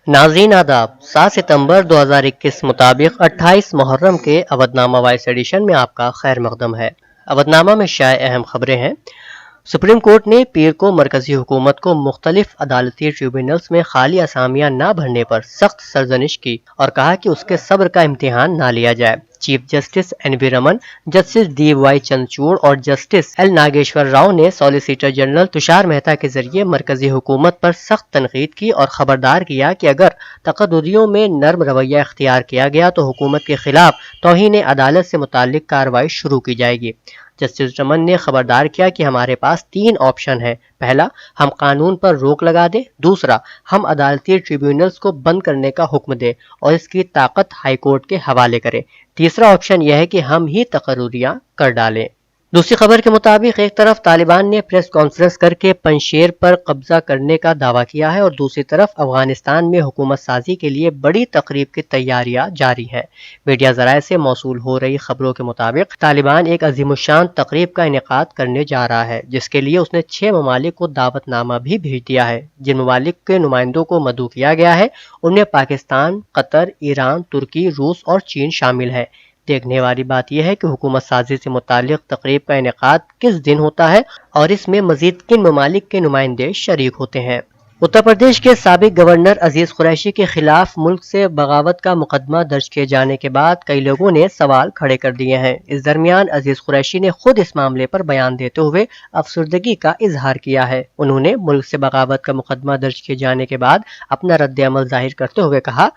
नाज़रीन आदाब, 7 सितंबर 2021 मुताबिक 28 मुहर्रम के अवधनामा वॉइस एडिशन में आपका खैर मकदम है। अवधनामा में शाये अहम खबरें हैं। सुप्रीम कोर्ट ने पीर को मरकजी हुकूमत को मुख्तलिफ अदालती ट्रिब्यूनल्स में खाली असामियां न भरने पर सख्त सरजनिश की और कहा कि उसके सब्र का इम्तिहान ना लिया जाए। Chief justice NV. Raman, justice D.Y.. Chandrachud और जस्टिस एल. नागेश्वर राव ने सॉलिसिटर जनरल तुषार मेहता के जरिए मरकजी हुकूमत पर सख्त तनकीद की और खबरदार किया कि अगर तकदुरियों में नर्म रवैया इख्तियार किया गया तो हुकूमत के खिलाफ तौहीन अदालत से मुताल्लिक कार्रवाई शुरू की जाएगी। जस्टिस रमन ने खबरदार किया कि हमारे पास 3 ऑप्शन है। पहला, हम कानून पर रोक लगा दें। दूसरा, हम अदालती ट्रिब्यूनल्स को बंद करने का हुक्म दें और इसकी ताकत हाई कोर्ट के हवाले करें। तीसरा ऑप्शन यह है कि हम ही तकर्रुरियां कर डालें। दूसरी खबर के मुताबिक एक तरफ तालिबान ने प्रेस कॉन्फ्रेंस करके पंशेर पर कब्जा करने का दावा किया है और दूसरी तरफ अफगानिस्तान में हुकूमत साजी के लिए बड़ी तकरीब की तैयारियां जारी है। मीडिया ज़राए से मौसूल हो रही खबरों के मुताबिक तालिबान एक अजीमुशान तकरीब का इनेकाद करने जा रहा है, जिसके लिए उसने 6 ममालिक को दावतनामा भी भेज दिया है। जिन ममालिक के नुमाइंदों को मदऊ किया गया है उनमें पाकिस्तान, कतर, ईरान, तुर्की, रूस और चीन शामिल है। देखने वाली बात यह है कि हुकूमत साजी से मुताल्लिक तकरीब का इनेकाद किस दिन होता है और इसमें मजीद किन ममालिक के नुमाइंदे शरीक होते हैं। उत्तर प्रदेश के साबिक गवर्नर अजीज कुरैशी के खिलाफ मुल्क से बगावत का मुकदमा दर्ज किए जाने के बाद कई लोगों ने सवाल खड़े कर दिए हैं। इस दरमियान अजीज कुरैशी ने खुद इस मामले पर बयान देते हुए अफसरदगी का इजहार किया है। उन्होंने मुल्क से बगावत का मुकदमा दर्ज किए जाने के बाद अपना रद्द अमल जाहिर करते हुए कहा,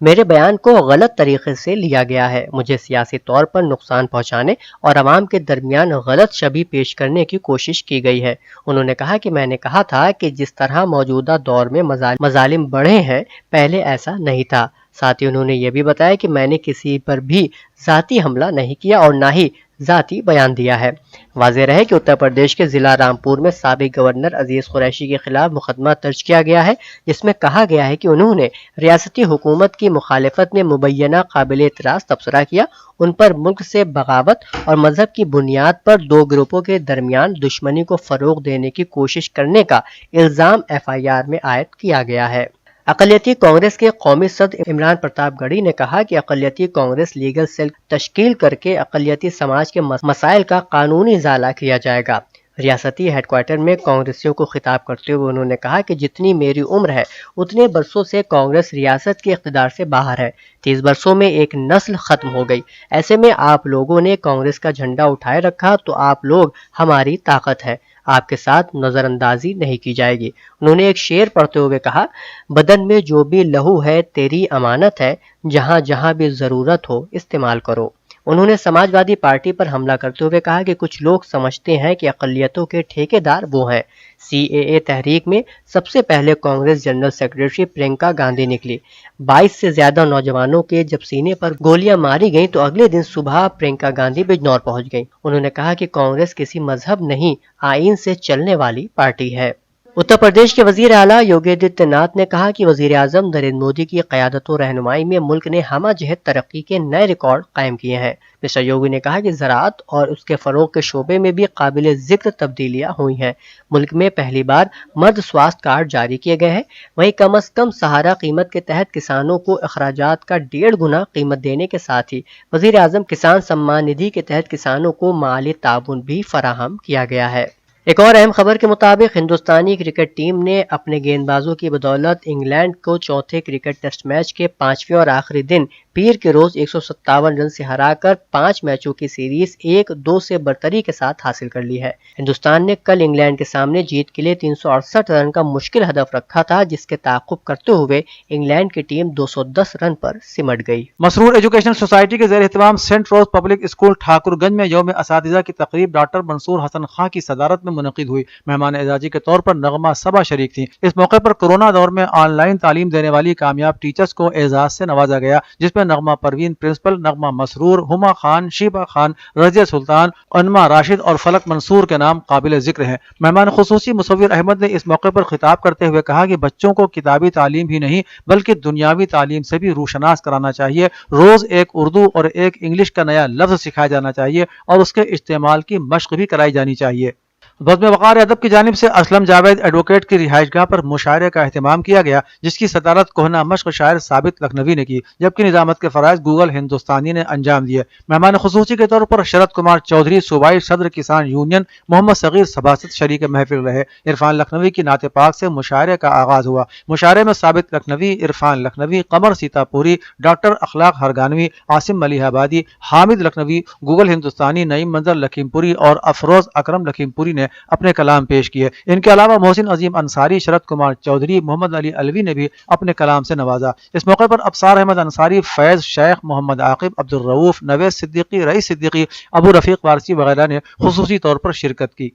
मेरे बयान को गलत तरीके से लिया गया है। मुझे सियासी तौर पर नुकसान पहुंचाने और अवाम के दरमियान गलत छवि पेश करने की कोशिश की गई है। उन्होंने कहा कि मैंने कहा था कि जिस तरह मौजूदा दौर में मजालिम बढ़े हैं, पहले ऐसा नहीं था। साथ ही उन्होंने ये भी बताया कि मैंने किसी पर भी जाती हमला नहीं किया और ना ही जाती बयान दिया है। वाज़ेह रहे कि उत्तर प्रदेश के जिला रामपुर में साबिक गवर्नर अजीज कुरैशी के खिलाफ मुकदमा दर्ज किया गया है, जिसमें कहा गया है कि उन्होंने रियासती हुकूमत की मुखालिफत में मुबैना काबिल एतराज़ तबसरा किया। उन पर मुल्क से बगावत और मजहब की बुनियाद पर 2 ग्रुपों के दरमियान दुश्मनी को फरोग देने की कोशिश करने का इल्ज़ाम FIR में आयद किया गया है। अक़लियती कांग्रेस के कौमी सदर इमरान प्रतापगढ़ी ने कहा कि अक़लियती कांग्रेस लीगल सेल तश्कील करके अक़लियती समाज के मसाइल का कानूनी इज़ाला किया जाएगा। रियासती हेडक्वार्टर में कांग्रेसियों को खिताब करते हुए उन्होंने कहा कि जितनी मेरी उम्र है उतने बरसों से कांग्रेस रियासत के इक़्तिदार से बाहर है। 30 बरसों में एक नस्ल खत्म हो गई। ऐसे में आप लोगों ने कांग्रेस का झंडा उठाए रखा तो आप लोग हमारी ताकत है, आपके साथ नजरअंदाजी नहीं की जाएगी। उन्होंने एक शेर पढ़ते हुए कहा, बदन में जो भी लहू है तेरी अमानत है, जहां जहां भी जरूरत हो इस्तेमाल करो। उन्होंने समाजवादी पार्टी पर हमला करते हुए कहा कि कुछ लोग समझते हैं कि अक़लियतों के ठेकेदार वो हैं। CAA तहरीक में सबसे पहले कांग्रेस जनरल सेक्रेटरी प्रियंका गांधी निकली। 22 से ज्यादा नौजवानों के जब सीने पर गोलियां मारी गईं तो अगले दिन सुबह प्रियंका गांधी बिजनौर पहुंच गईं। उन्होंने कहा कि कांग्रेस किसी मजहब नहीं, आईन से चलने वाली पार्टी है। उत्तर प्रदेश के वजीर आला योगी आदित्यनाथ ने कहा कि वजीर आजम नरेंद्र मोदी की क़यादत और रहनुमाई में मुल्क ने हमजहत तरक्की के नए रिकॉर्ड कायम किए हैं। मिस्टर योगी ने कहा कि ज़राअत और उसके फ़रोग़ के शोबे में भी काबिल ज़िक्र तब्दीलियाँ हुई हैं। मुल्क में पहली बार मर्द स्वास्थ्य कार्ड जारी किए गए हैं। वहीं कम अज़ कम सहारा कीमत के तहत किसानों को अखराजात का 1.5 गुना कीमत देने के साथ ही वजीर आज़म किसान सम्मान निधि के तहत किसानों को माली ताउन भी फराहम किया गया है। एक और अहम खबर के मुताबिक हिंदुस्तानी क्रिकेट टीम ने अपने गेंदबाजों की बदौलत इंग्लैंड को चौथे क्रिकेट टेस्ट मैच के 5वें और आखिरी दिन पीर के रोज 157 रन से हराकर 5 मैचों की सीरीज 1-2 से बरतरी के साथ हासिल कर ली है। हिंदुस्तान ने कल इंग्लैंड के सामने जीत के लिए 368 रन का मुश्किल हदफ रखा था, जिसके ताक़ुब करते हुए इंग्लैंड की टीम 210 रन पर सिमट गई। मसरूर एजुकेशनल सोसाइटी के ज़ेर एहतमाम सेंट रोज पब्लिक स्कूल ठाकुरगंज में यौम असातिज़ा की तकरीब डॉक्टर मंसूर हसन खां की सदारत में मुनक़िद हुई। मेहमान एजाजी के तौर पर नगमा सबा शरीक थी। इस मौके पर कोरोना दौर में ऑनलाइन तालीम देने वाली कामयाब टीचर्स को एजाज से नवाजा गया, जिसमें नगमा परवीन प्रिंसिपल, नगमा मसरूर, हुमा खान, शीबा खान, रजिया सुल्तान, अनमा राशिद और फलक मंसूर के नाम काबिल जिक्र हैं। मेहमान खुसूसी मुसव्विर अहमद ने इस मौके पर खिताब करते हुए कहा कि बच्चों को किताबी तालीम ही नहीं बल्कि दुनियावी तालीम से भी रूशनास कराना चाहिए। रोज एक उर्दू और एक इंग्लिश का नया लफ्ज सिखाया जाना चाहिए और उसके इस्तेमाल की मश्क भी कराई जानी चाहिए। बज़्म वक़ार अदब की जानिब से असलम जावेद एडवोकेट की रिहाइश गाह पर मुशायरे का अहतमाम किया गया, जिसकी सदारत कोहना मश्क शायर साबित लखनवी ने की, जबकि निज़ामत के फ़राइज़ गूगल हिंदुस्तानी ने अंजाम दिए। मेहमान खुसूसी के तौर पर शरद कुमार चौधरी, सूबाई सदर किसान यूनियन, मोहम्मद सगीर सभासद शरीक महफिल रहे। इरफान लखनवी की नाते पाक से मुशायरे का आगाज़ हुआ। मुशायरे में साबित लखनवी, इरफान लखनवी, कमर सीतापुरी, डॉक्टर अखलाक हरगानवी, आसिम मलिहाबादी, हामिद लखनवी, गूगल हिंदुस्तानी, नईम मंजर लखीमपुरी और अफरोज अकरम लखीमपुरी ने अपने कलाम पेश किए। इनके अलावा मोहसिन अजीम अंसारी, शरद कुमार चौधरी, मोहम्मद अली अलवी ने भी अपने कलाम से नवाजा। इस मौके पर अबसार अहमद अंसारी, फैज शेख, मोहम्मद आकिब, अब्दुल रऊफ, नवेद सिद्दीकी, रईस सिद्दीकी, अबू रफीक वारसी वगैरह ने खुसूसी तौर पर शिरकत की।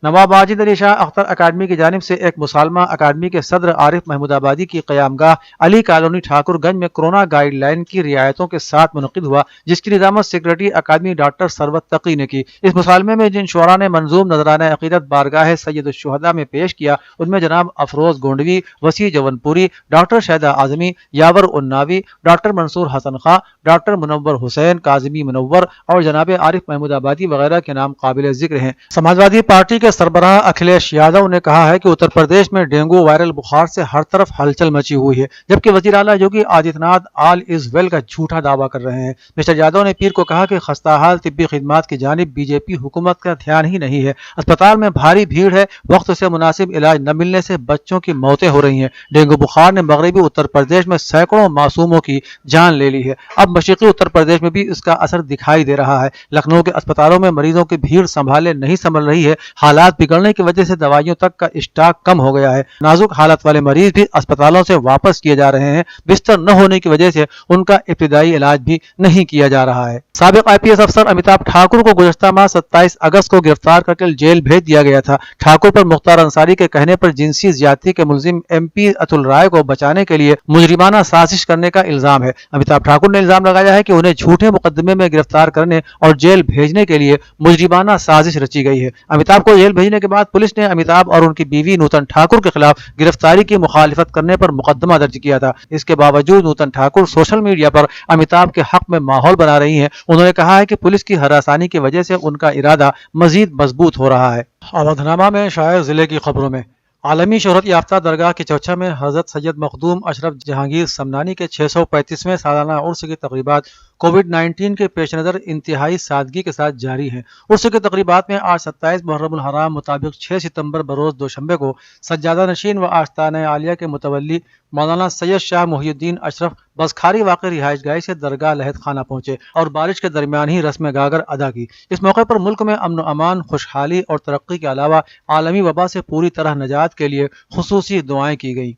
नवाब वाजिद अली शाह अख्तर अकादमी की जानिब से एक मुसालमा अकादमी के सदर आरिफ महमूदाबादी की क़यामगाह अली कॉलोनी ठाकुरगंज में कोरोना गाइडलाइन की रियायतों के साथ मुनक़िद हुआ, जिसकी निज़ामत सेक्रेटरी अकादमी डॉक्टर सरवत तकी ने की। इस मुसालमे में जिन शुअरा ने मंजूम नजराना अक़ीदत बारगाह सैयदुश्शुहदा में पेश किया, उनमें जनाब अफरोज गोंडवी, वसी जवनपुरी, डॉक्टर शहदा आज़मी, यावर उन्नावी, डॉक्टर मंसूर हसन खां, डॉक्टर मुनव्वर हुसैन, काज़मी मुनव्वर और जनाब आरिफ महमूदाबादी वगैरह के नाम काबिल ज़िक्र हैं। समाजवादी पार्टी के सरबराह अखिलेश यादव ने कहा है कि उत्तर प्रदेश में डेंगू वायरल बुखार से हर तरफ हलचल मची हुई है, जबकि वज़ीर आला Yogi Adityanath all is well का झूठा दावा कर रहे हैं। मिस्टर यादव ने पीर को कहा कि खस्ताहाल तिब्बी खिदमात की जानिब बीजेपी हुकूमत का ध्यान ही नहीं है। अस्पताल में भारी भीड़ है, वक्त से मुनासिब इलाज न मिलने से बच्चों की मौतें हो रही हैं। डेंगू बुखार ने मगरबी उत्तर प्रदेश में सैकड़ों मासूमों की जान ले ली है। अब मशरक़ी उत्तर प्रदेश में भी इसका असर दिखाई दे रहा है। लखनऊ के अस्पतालों में मरीजों की भीड़ संभाले नहीं संभल रही है। हालात बिगड़ने की वजह से दवाइयों तक का स्टॉक कम हो गया है। नाजुक हालत वाले मरीज भी अस्पतालों से वापस किए जा रहे हैं। बिस्तर न होने की वजह से उनका इब्तिदाई इलाज भी नहीं किया जा रहा है। साबिक IPS अफसर अमिताभ ठाकुर को गुज़श्ता माह 27 अगस्त को गिरफ्तार करके जेल भेज दिया गया था। ठाकुर पर मुख्तार अंसारी के कहने पर जिनसी ज्यादती के मुलजिम MP अतुल राय को बचाने के लिए मुजरिमाना साजिश करने का इल्जाम है। अमिताभ ठाकुर ने इल्जाम लगाया है कि उन्हें झूठे मुकदमे में गिरफ्तार करने और जेल भेजने के लिए मुजरिमाना साजिश रची गई है। अमिताभ को जेल भेजने के बाद पुलिस ने अमिताभ और उनकी बीवी नूतन ठाकुर के खिलाफ गिरफ्तारी की मुखालिफत करने पर मुकदमा दर्ज किया था। इसके बावजूद नूतन ठाकुर सोशल मीडिया पर अमिताभ के हक में माहौल बना रही हैं। उन्होंने कहा है कि पुलिस की हरासानी की वजह से उनका इरादा मजीद मजबूत हो रहा है। अवधनामा में शायर जिले की खबरों में आलमी शोहरत याफ्ता दरगाह की चौचा में हज़रत सैयद मखदूम अशरफ जहांगीर समनानी के 635वें सालाना उर्स की तकरीबात कोविड-19 के पेश नज़र इंतहाई सादगी के साथ जारी है। उर्स की तकरीबात में आज 27 मुहर्रमुल हराम मुताबिक 6 सितंबर बरोज़ दोशंबे को सज्जादा नशीन व आस्ताना आलिया के मुतवल्ली मौलाना सैयद शाह मुहियुद्दीन अशरफ बसखारी वाक़ई रिहाइश गाह से दरगाह लहद खाना पहुंचे और बारिश के दरमियान ही रस्म गागर अदा की। इस मौके पर मुल्क में अमन अमान, खुशहाली और तरक्की के अलावा आलमी वबा से पूरी तरह निजात के लिए खुसूसी दुआएं की गई।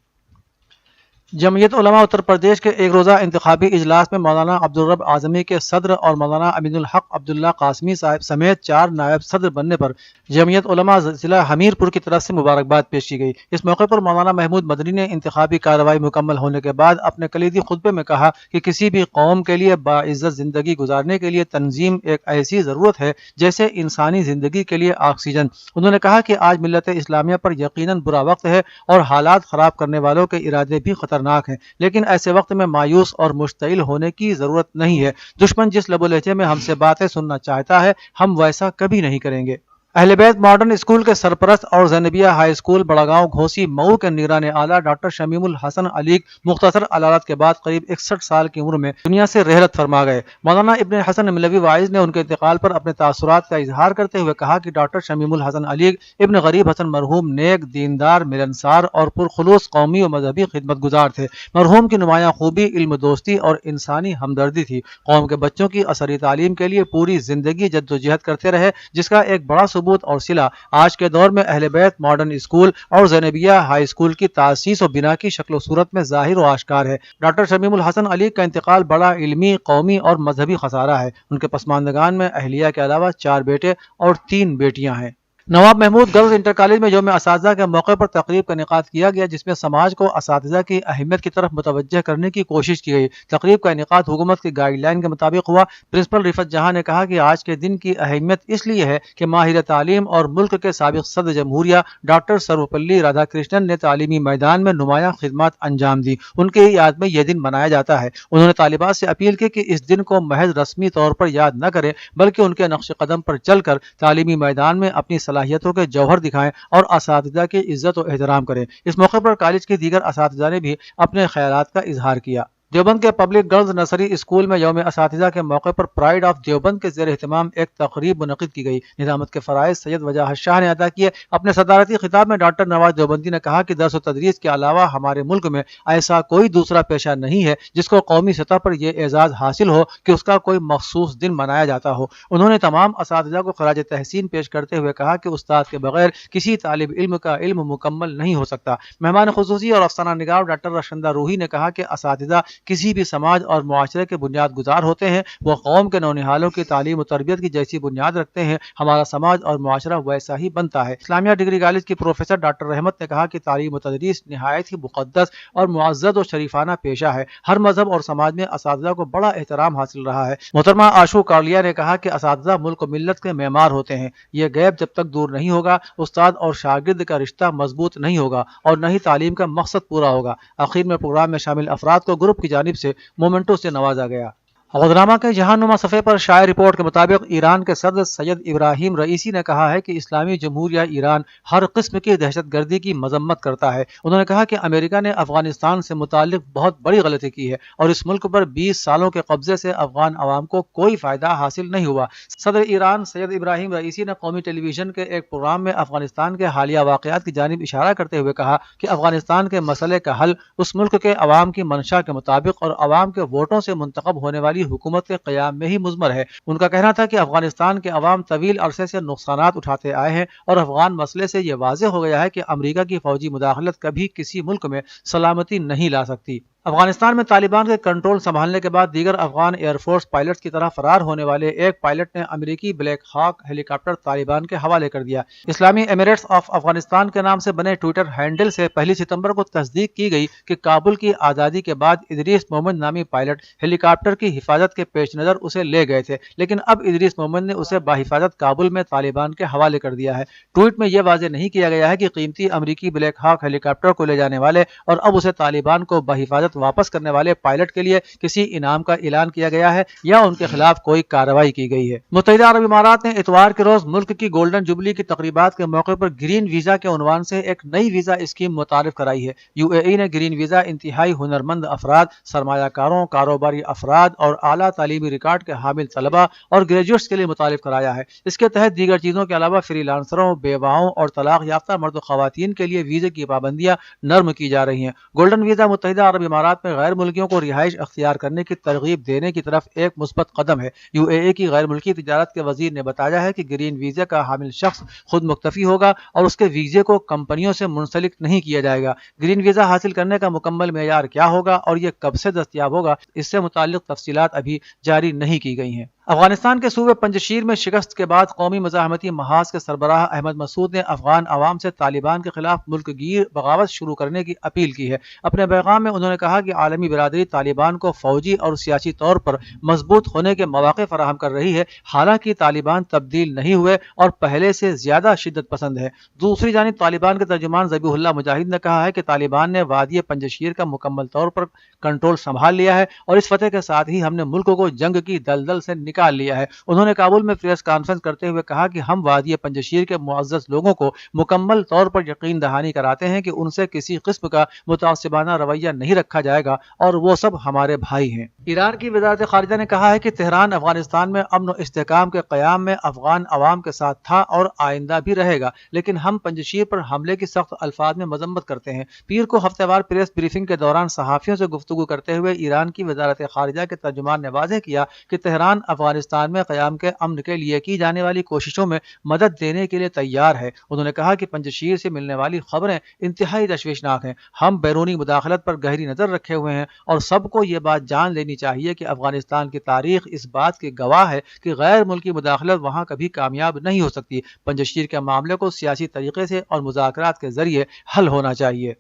जमयत उलमा उत्तर प्रदेश के एक रोज़ा इंतखाबी इजलास में मौलाना अब्दुल रब आज़मी के सदर और मौलाना अमीनुल हक अब्दुल्ला कासमी साहब समेत 4 नायब सदर बनने पर जमयत उलमा ज़िला हमीरपुर की तरफ से मुबारकबाद पेश की गई। इस मौके पर मौलाना महमूद मदनी ने इंतखाबी कार्रवाई मुकम्मल होने के बाद अपने कलीदी खुतबे में कहा कि किसी भी कौम के लिए बाइज़्ज़त ज़िंदगी गुजारने के लिए तंजीम एक ऐसी ज़रूरत है जैसे इंसानी ज़िंदगी के लिए ऑक्सीजन। उन्होंने कहा कि आज मिल्लत इस्लामिया पर यकीनन बुरा वक्त है और हालात ख़राब करने वालों के इरादे भी खतरनाक है, लेकिन ऐसे वक्त में मायूस और मुश्तइल होने की जरूरत नहीं है। दुश्मन जिस लबो लहजे में हमसे बातें सुनना चाहता है, हम वैसा कभी नहीं करेंगे। अहले बैत मॉडर्न स्कूल के सरपरस्त और ज़ैनबिया हाई स्कूल बड़ागांव घोसी मऊ के निगरान आला डॉक्टर शमीमुल हसन अली मुख्तसर अलालत के बाद करीब 61 साल की उम्र में दुनिया से रहलत फरमा गए। मौलाना इब्न हसन मिलवी वाइज ने उनके इंतकाल पर अपने तासुरात का इजहार करते हुए कहा कि डॉक्टर शमीमुल हसन अली इब्न गरीब हसन मरहूम नेक, दीनदार, मिलनसार और पुरखुलूस कौमी और मजहबी खिदमत गुजार थे। मरहूम की नुमाया खूबी इल्म दोस्ती और इंसानी हमदर्दी थी। कौम के बच्चों की असरी तालीम के लिए पूरी जिंदगी जद्दोजहद करते रहे, जिसका एक बड़ा सबूत और सिला आज के दौर में अहले बैत मॉडर्न स्कूल और ज़ैनबिया हाई स्कूल की तासीस और बिना की शक्ल सूरत में जाहिर और आश्कार है। डॉक्टर शमीमुल हसन अली का इंतकाल बड़ा इल्मी, कौमी और मजहबी खसारा है। उनके पसमानदगान में अहलिया के अलावा 4 बेटे और 3 बेटियां हैं। नवाब महमूद गर्ल्स इंटर कॉलेज में यौम असातिज़ा के मौके पर तकरीब का इनेकाद किया गया, जिसमें समाज को असातिज़ा की अहमियत की तरफ मुतवज्जह करने की कोशिश की गई। तकरीब का इनेकाद हुकूमत की गाइडलाइन के मुताबिक हुआ। प्रिंसिपल रिफत जहां ने कहा कि आज के दिन की अहमियत इसलिए है कि माहिर तालीम और मुल्क के साबिक सदर जमहूरिया डॉक्टर सर्वपल्ली राधाकृष्णन ने तालीमी मैदान में नुमाया खिदमत अंजाम दी। उनकी याद में यह दिन मनाया जाता है। उन्होंने तालिबात से अपील की कि इस दिन को महज रस्मी तौर पर याद न करें, बल्कि उनके नक्श कदम पर चलकर तालीमी मैदान में अपनी صلاحیتوں کے جوہر دکھائیں اور اساتذہ کی عزت و احترام کریں۔ اس موقع پر کالج کے دیگر اساتذہ نے بھی اپنے خیالات کا اظہار کیا۔ دیوبند کے پبلک گرلز نرسری اسکول میں یوم اساتذہ کے موقع پر پرائڈ آف دیوبند کے زیر اہتمام ایک تقریب منعقد کی گئی۔ نظامت کے فرائض سید وجاہت شاہ نے ادا کیے۔ اپنے صدارتی خطاب میں ڈاکٹر نواز دیوبندی نے کہا کہ درس و تدریس کے علاوہ ہمارے ملک میں ایسا کوئی دوسرا پیشہ نہیں ہے جس کو قومی سطح پر یہ اعزاز حاصل ہو کہ اس کا کوئی مخصوص دن منایا جاتا ہو۔ انہوں نے تمام اساتذہ کو خراج تحسین پیش کرتے ہوئے کہا کہ استاد کے بغیر کسی طالب علم کا علم مکمل نہیں ہو سکتا۔ مہمان خصوصی اور افسانہ نگار ڈاکٹر رشندہ روحی نے کہا کہ اساتذہ کسی بھی سماج اور معاشرے کے بنیاد گزار ہوتے ہیں، وہ قوم کے نونہالوں کی تعلیم و تربیت کی جیسی بنیاد رکھتے ہیں، ہمارا سماج اور معاشرہ ویسا ہی بنتا ہے۔ اسلامیہ ڈگری کالج کی پروفیسر ڈاکٹر رحمت نے کہا کہ تعلیم و تدریس نہایت ہی مقدس اور معزز و شریفانہ پیشہ ہے۔ ہر مذہب اور سماج میں اساتذہ کو بڑا احترام حاصل رہا ہے۔ محترمہ آشو کارلیا نے کہا کہ اساتذہ ملک و ملت کے معمار ہوتے ہیں، یہ گیپ جب تک دور نہیں ہوگا استاد اور شاگرد کا رشتہ مضبوط نہیں ہوگا اور نہ ہی تعلیم کا مقصد پورا ہوگا۔ آخر میں پروگرام میں شامل افراد کو گروپ کی جانب سے مومنٹو سے نوازا گیا۔ غدنامہ کے جہاں نما صفحے پر شائع رپورٹ کے مطابق ایران کے صدر سید ابراہیم رئیسی نے کہا ہے کہ اسلامی جمہوریہ ایران ہر قسم کی دہشت گردی کی مذمت کرتا ہے۔ انہوں نے کہا کہ امریکہ نے افغانستان سے متعلق بہت بڑی غلطی کی ہے اور اس ملک پر 20 سالوں کے قبضے سے افغان عوام کو کوئی فائدہ حاصل نہیں ہوا۔ صدر ایران سید ابراہیم رئیسی نے قومی ٹیلی ویژن کے ایک پروگرام میں افغانستان کے حالیہ واقعات کی جانب اشارہ کرتے ہوئے کہا کہ افغانستان کے مسئلے کا حل اس ملک کے عوام کی منشا کے مطابق اور عوام کے ووٹوں سے منتخب ہونے والی حکومت کے قیام میں ہی مضمر ہے۔ ان کا کہنا تھا کہ افغانستان کے عوام طویل عرصے سے نقصانات اٹھاتے آئے ہیں اور افغان مسئلے سے یہ واضح ہو گیا ہے کہ امریکہ کی فوجی مداخلت کبھی کسی ملک میں سلامتی نہیں لا سکتی۔ افغانستان میں طالبان کے کنٹرول سنبھالنے کے بعد دیگر افغان ایئر فورس پائلٹس کی طرح فرار ہونے والے ایک پائلٹ نے امریکی بلیک ہاک ہیلی کاپٹر طالبان کے حوالے کر دیا۔ اسلامی ایمریٹس آف افغانستان کے نام سے بنے ٹویٹر ہینڈل سے 1 ستمبر کو تصدیق کی گئی کہ کابل کی آزادی کے بعد ادریس محمد نامی پائلٹ ہیلی کاپٹر کی حفاظت کے پیش نظر اسے لے گئے تھے، لیکن اب ادریس محمد نے اسے بحفاظت کابل میں طالبان کے حوالے کر دیا ہے۔ ٹویٹ میں یہ واضح نہیں کیا گیا ہے کہ قیمتی امریکی بلیک ہاک ہیلی کاپٹر کو لے جانے والے اور اب اسے طالبان کو بحفاظت واپس کرنے والے پائلٹ کے لیے کسی انعام کا اعلان کیا گیا ہے یا ان کے خلاف کوئی کارروائی کی گئی ہے۔ متحدہ عرب امارات نے اتوار کے روز ملک کی گولڈن جوبلی کی تقریبات کے موقع پر گرین ویزا کے عنوان سے ایک نئی ویزا اسکیم متعارف کرائی ہے۔ UAE نے گرین ویزا انتہائی ہنرمند افراد، سرمایہ کاروں، کاروباری افراد اور اعلیٰ تعلیمی ریکارڈ کے حامل طلباء اور گریجویٹس کے لیے متعارف کرایا ہے۔ اس کے تحت دیگر چیزوں کے علاوہ فری لانسروں، بیواؤں اور طلاق یافتہ مرد و خواتین کے لیے ویزے کی پابندیاں نرم کی جا رہی ہیں۔ گولڈن ویزا متحدہ عرب امارات میں غیر ملکیوں کو رہائش اختیار کرنے کی ترغیب دینے کی طرف ایک مثبت قدم ہے۔ UAE کی غیر ملکی تجارت کے وزیر نے بتایا ہے کہ گرین ویزے کا حامل شخص خود مکتفی ہوگا اور اس کے ویزے کو کمپنیوں سے منسلک نہیں کیا جائے گا۔ گرین ویزا حاصل کرنے کا مکمل معیار کیا ہوگا اور یہ کب سے دستیاب ہوگا، اس سے متعلق تفصیلات ابھی جاری نہیں کی گئی ہیں۔ افغانستان کے صوبے پنجشیر میں شکست کے بعد قومی مزاحمتی محاذ کے سربراہ احمد مسعود نے افغان عوام سے طالبان کے خلاف ملک گیر بغاوت شروع کرنے کی اپیل کی ہے۔ اپنے پیغام میں انہوں نے کہا کہ عالمی برادری طالبان کو فوجی اور سیاسی طور پر مضبوط ہونے کے مواقع فراہم کر رہی ہے، حالانکہ طالبان تبدیل نہیں ہوئے اور پہلے سے زیادہ شدت پسند ہے۔ دوسری جانب طالبان کے ترجمان ذبیح اللہ مجاہد نے کہا ہے کہ طالبان نے وادی پنجشیر کا مکمل طور پر کنٹرول سنبھال لیا ہے اور اس فتح کے ساتھ ہی ہم نے ملک کو جنگ کی دلدل سے نکال لیا ہے۔ انہوں نے کابل میں پریس کانفرنس کرتے ہوئے کہا کہ ہم وادی پنجشیر کے معزز لوگوں کو مکمل طور پر یقین دہانی کراتے ہیں کہ ان سے کسی قسم کا متعصبانہ رویہ نہیں رکھا جائے گا اور وہ سب ہمارے بھائی ہیں۔ ایران کی وزارت خارجہ نے کہا ہے کہ تہران افغانستان میں امن و استحکام کے قیام میں افغان عوام کے ساتھ تھا اور آئندہ بھی رہے گا، لیکن ہم پنجشیر پر حملے کی سخت الفاظ میں مذمت کرتے ہیں۔ پیر کو ہفتہ وار پریس بریفنگ کے دوران صحافیوں سے گفتگو کرتے ہوئے ایران کی وزارت خارجہ کے ترجمان نے واضح کیا کہ تہران افغانستان میں قیام کے امن کے لیے کی جانے والی کوششوں میں مدد دینے کے لیے تیار ہے۔ انہوں نے کہا کہ پنجشیر سے ملنے والی خبریں انتہائی تشویشناک ہیں۔ ہم بیرونی مداخلت پر گہری نظر رکھے ہوئے ہیں اور سب کو یہ بات جان لینی چاہیے کہ افغانستان کی تاریخ اس بات کی گواہ ہے کہ غیر ملکی مداخلت وہاں کبھی کامیاب نہیں ہو سکتی۔ پنجشیر کے معاملے کو سیاسی طریقے سے اور مذاکرات کے ذریعے حل ہونا چاہیے۔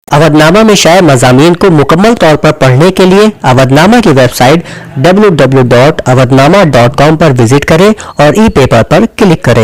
اودنامہ میں شائع مضامین کو مکمل طور پر پڑھنے کے لیے اودنامہ کی ویب سائٹ www.awadnama.com پر وزٹ کریں اور ای پیپر پر کلک کریں۔